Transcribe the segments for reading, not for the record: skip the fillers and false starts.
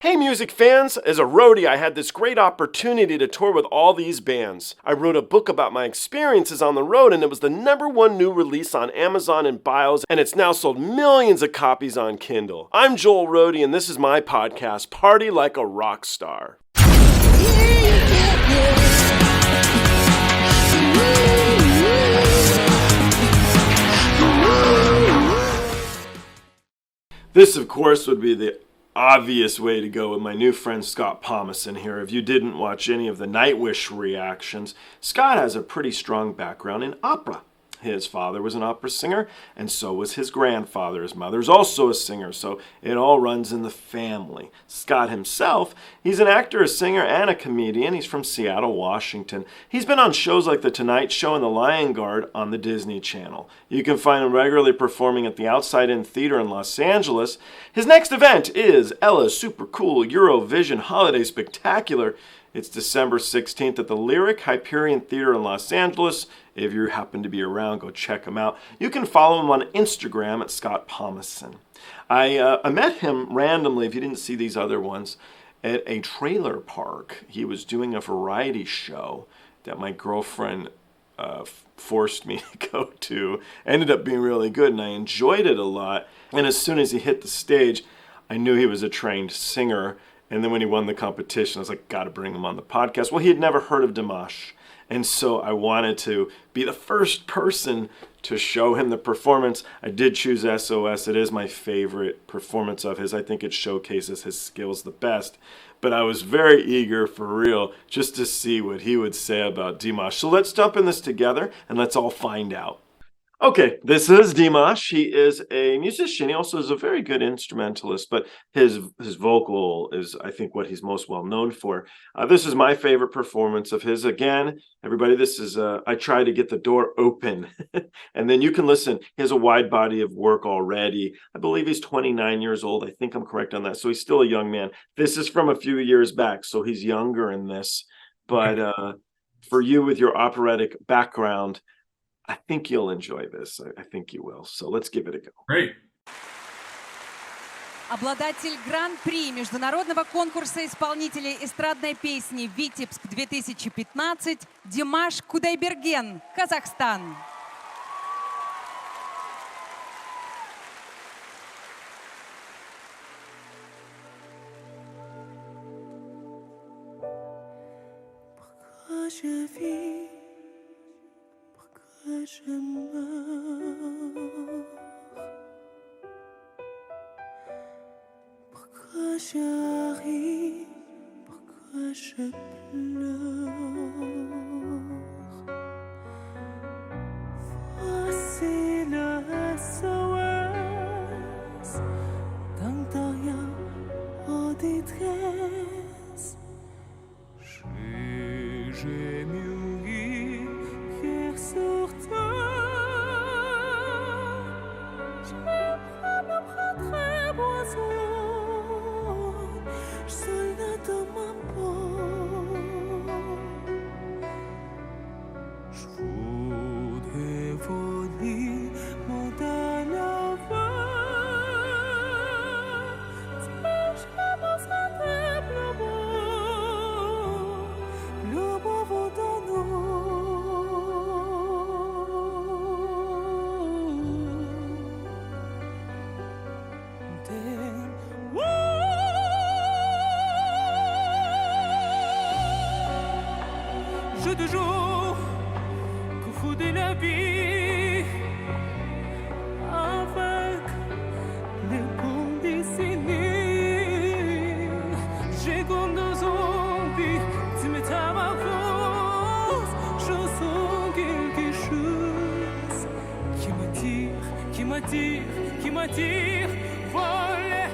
Hey music fans! As a roadie, I had this great opportunity to tour with all these bands. I wrote a book about my experiences on the road, and it was the #1 new release on Amazon and Bios, and it's now sold millions of copies on Kindle. I'm Joel Roadie, and this is my podcast, Party Like a Rock Star. This, of course, would be the obvious way to go with my new friend Scott Palmason here. If you didn't watch any of the Nightwish reactions, Scott has a pretty strong background in opera. His father was an opera singer, and so was his grandfather. His mother's also a singer, so it all runs in the family. Scott himself, he's an actor, a singer, and a comedian. He's from Seattle, Washington. He's been on shows like The Tonight Show and The Lion Guard on the Disney Channel. You can find him regularly performing at the Outside In Theater in Los Angeles. His next event is Ella's Super Cool Eurovision Holiday Spectacular. It's December 16th at the Lyric Hyperion Theater in Los Angeles. If you happen to be around, go check him out. You can follow him on Instagram at Scott Palmason. I met him randomly, if you didn't see these other ones, at a trailer park. He was doing a variety show that my girlfriend forced me to go to. Ended up being really good, and I enjoyed it a lot. And as soon as he hit the stage, I knew he was a trained singer. And then when he won the competition, I was like, gotta bring him on the podcast. Well, he had never heard of Dimash. And so I wanted to be the first person to show him the performance. I did choose S.O.S. It is my favorite performance of his. I think it showcases his skills the best. But I was very eager, for real, just to see what he would say about Dimash. So let's jump in this together and let's all find out. Okay, this is Dimash. He is a musician. He also is a very good instrumentalist, but his vocal is, I think, what he's most well known for. This is my favorite performance of his. Again, everybody, this is, I try to get the door open, and then you can listen. He has a wide body of work already. I believe he's 29 years old. I think I'm correct on that. So he's still a young man. This is from a few years back, so he's younger in this. But for you with your operatic background, I think you'll enjoy this. I think you will. So let's give it a go. Great. Обладатель гран-при международного конкурса исполнителей эстрадной песни «Витебск-2015» Димаш Кудайберген, Казахстан. Je meurs, pourquoi j'arrive, pourquoi je pleure. Voici le S.O.S. d'un rien en détresse. J'ai mûri hier sur toi. Jeu de jour, coup fou de la vie, avec les bons décennies. J'ai comme deux zombies, tu me t'avances. Je sens quelque chose qui m'attire, qui m'attire, qui m'attire. Voler,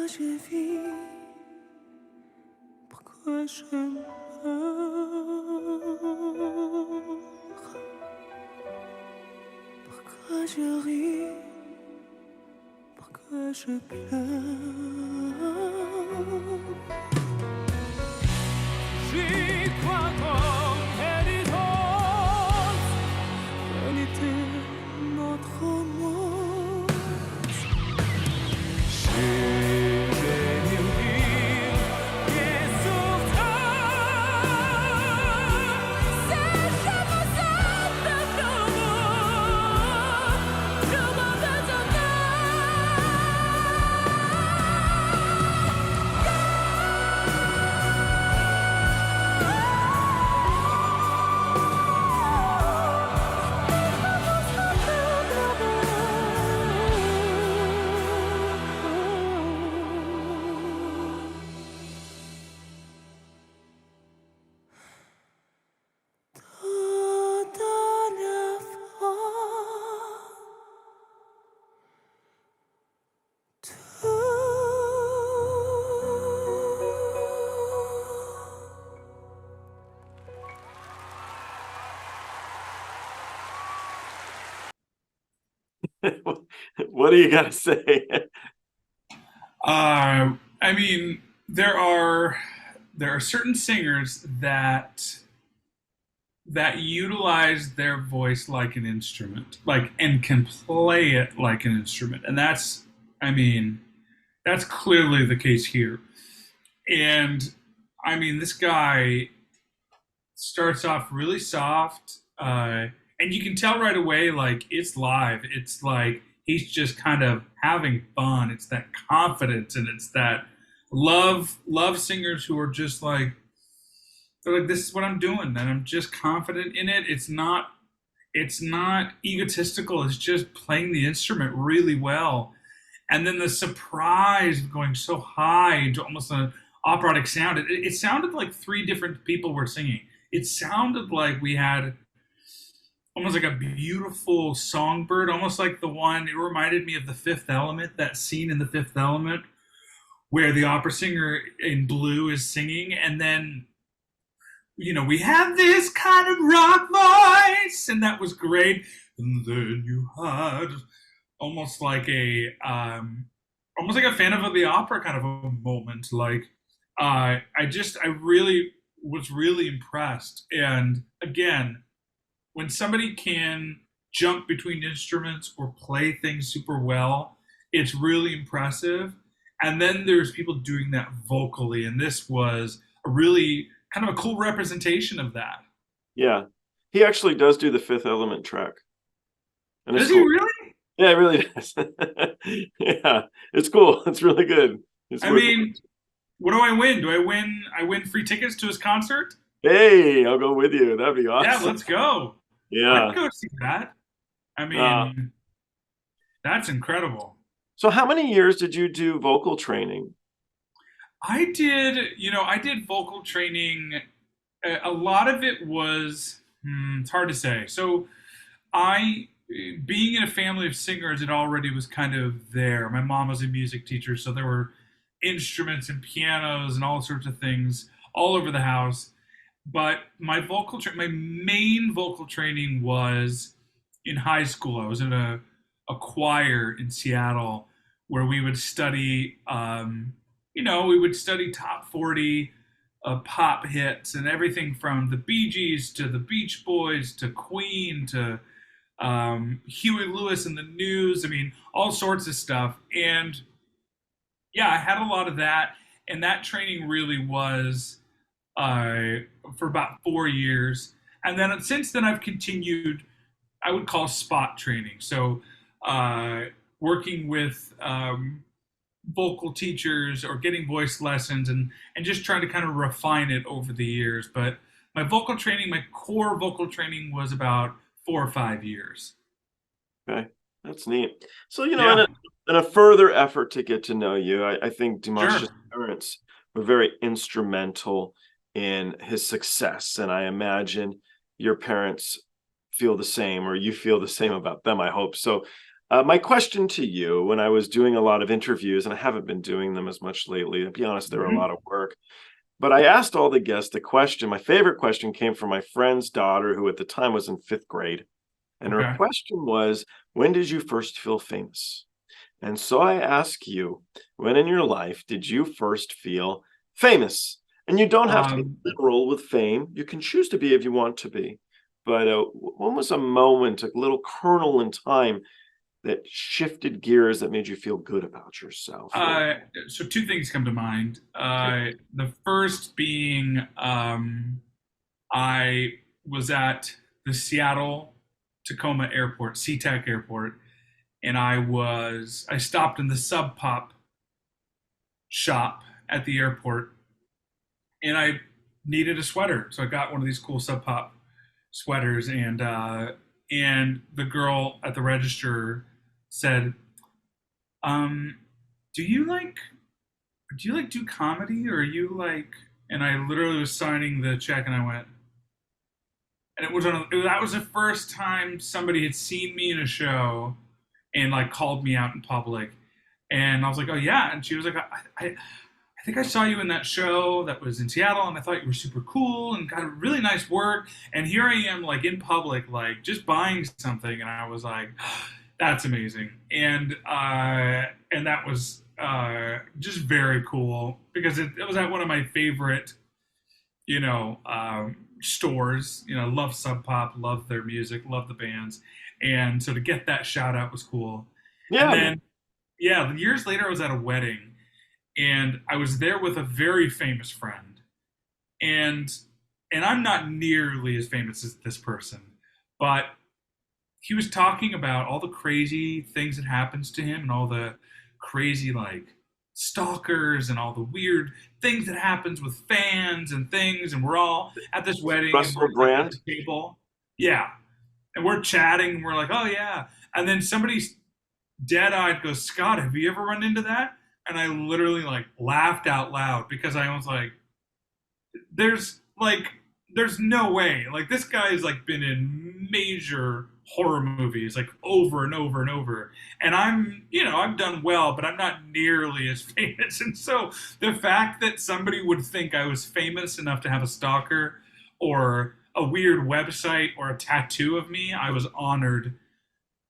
Pourquoi je vis? Pourquoi je meurs? Pourquoi je ris? Pourquoi je pleure? J'y crois comme pénitence. Quel était notre monde? J'ai baigné au vide et sur terre. C'est je me sens de nouveau. Je What do you got to say? I mean, there are certain singers that utilize their voice like an instrument, like and can play it like an instrument, and that's, I mean, that's clearly the case here. And I mean, this guy starts off really soft, and you can tell right away, like it's live. It's like he's just kind of having fun. It's that confidence, and it's that love singers who are just like, they're like, this is what I'm doing, and I'm just confident in it. It's not egotistical. It's just playing the instrument really well. And then the surprise of going so high into almost an operatic sound. It sounded like three different people were singing. It sounded like we had almost like a beautiful songbird, almost like the one, it reminded me of The Fifth Element, that scene in The Fifth Element where the opera singer in blue is singing, and then, you know, we have this kind of rock voice, and that was great. And then you had almost like a Phantom of the Opera kind of a moment. Like, I really was really impressed. And again, when somebody can jump between instruments or play things super well, it's really impressive. And then there's people doing that vocally, and this was a really kind of a cool representation of that. Yeah, he actually does do the Fifth Element track. And does he really? Yeah, it really does. Yeah, it's cool. It's really good. I mean, what do I win? I win free tickets to his concert? Hey, I'll go with you. That'd be awesome. Yeah, let's go. Yeah. I'd go see that. I mean, that's incredible. So how many years did you do vocal training? I did vocal training. A lot of it was, it's hard to say. So being in a family of singers, it already was kind of there. My mom was a music teacher, so there were instruments and pianos and all sorts of things all over the house. But my main vocal training was in high school. I was in a choir in Seattle where we would study, top 40 pop hits and everything from the Bee Gees to the Beach Boys to Queen to Huey Lewis and the News. I mean, all sorts of stuff. And yeah, I had a lot of that. And that training really was for about 4 years. And then since then, I've continued, I would call spot training. So working with vocal teachers or getting voice lessons and just trying to kind of refine it over the years. But my core vocal training was about 4 or 5 years. Okay, that's neat. So, in a further effort to get to know you, I think Dimash's parents were very instrumental in his success. And I imagine your parents feel the same, or you feel the same about them, I hope. So My question to you, when I was doing a lot of interviews, and I haven't been doing them as much lately, to be honest, they're a lot of work. But I asked all the guests a question. My favorite question came from my friend's daughter, who at the time was in 5th grade. And her Okay. question was, when did you first feel famous? And so I ask you, when in your life did you first feel famous? And you don't have to be Um, literal with fame. You can choose to be if you want to be. But when was a moment, a little kernel in time that shifted gears that made you feel good about yourself? uh, so two things come to mind. The first being I was at the Seattle Tacoma Airport, SeaTac Airport, and I stopped in the Sub Pop shop at the airport, and I needed a sweater, so I got one of these cool Sub Pop sweaters, and the girl at the register said, um, do you like do comedy, or are you like?" And I literally was signing the check, and I went, and that was the first time somebody had seen me in a show and like called me out in public, and I was like, "Oh yeah," and she was like, I think I saw you in that show that was in Seattle, and I thought you were super cool and got really nice work. And here I am, like in public, like just buying something, and I was like, "That's amazing," and that was just very cool because it was at one of my favorite, stores. Love Sub Pop, love their music, love the bands, and so to get that shout out was cool. And Yeah, then, yeah, years later, I was at a wedding, and I was there with a very famous friend, and I'm not nearly as famous as this person, but he was talking about all the crazy things that happens to him and all the crazy like stalkers and all the weird things that happens with fans and things, and we're all at this wedding and we're Russell like at Brand. the table, yeah, and we're chatting and we're like, "Oh yeah," and then somebody dead-eyed goes, "Scott, have you ever run into that?" And I literally like laughed out loud because I was like, there's like there's no way, like this guy has like been in major horror movies like over and over and over, and I've done well, but I'm not nearly as famous. And so the fact that somebody would think I was famous enough to have a stalker or a weird website or a tattoo of me, I was honored.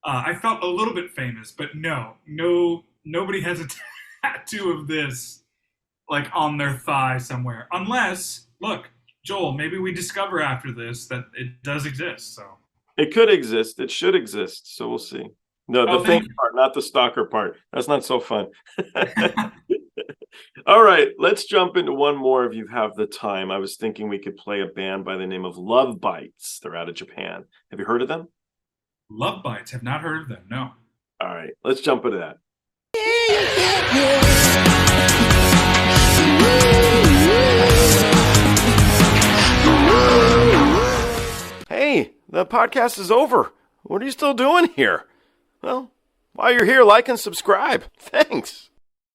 I felt a little bit famous, but nobody has a tattoo of this like on their thigh somewhere. Unless, look, Joel, maybe we discover after this that it does exist. So, It could exist. It should exist. So we'll see. No, the oh, fame thank you. part, not the stalker part. That's not so fun. All right, let's jump into one more if you have the time. I was thinking we could play a band by the name of Love Bites. They're out of Japan. Have you heard of them? Love Bites. Have not heard of them. No. All right, let's jump into that. Hey, the podcast is over. What are you still doing here? Well, while you're here, like and subscribe. Thanks.